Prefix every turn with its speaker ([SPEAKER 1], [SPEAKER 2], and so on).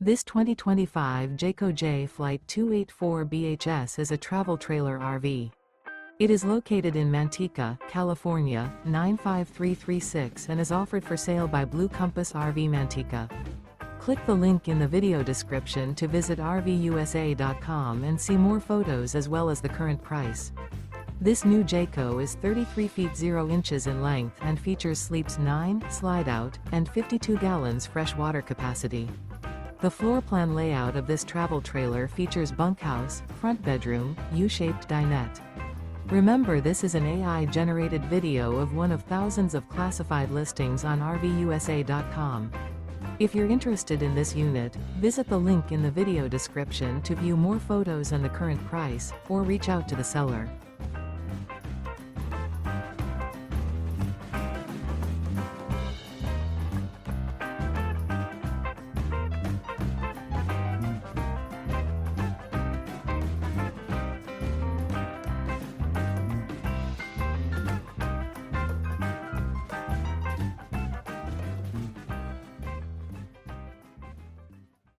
[SPEAKER 1] This 2025 Jayco Jay Flight 284 BHS is a travel trailer RV. It is located in Manteca, California, 95336 and is offered for sale by Blue Compass RV Manteca. Click the link in the video description to visit RVUSA.com and see more photos as well as the current price. This new Jayco is 33 feet 0 inches in length and features sleeps 9, slide-out, and 52 gallons fresh water capacity. The floor plan layout of this travel trailer features bunkhouse, front bedroom, U-shaped dinette. Remember, this is an AI-generated video of one of thousands of classified listings on RVUSA.com. If you're interested in this unit, visit the link in the video description to view more photos and the current price, or reach out to the seller.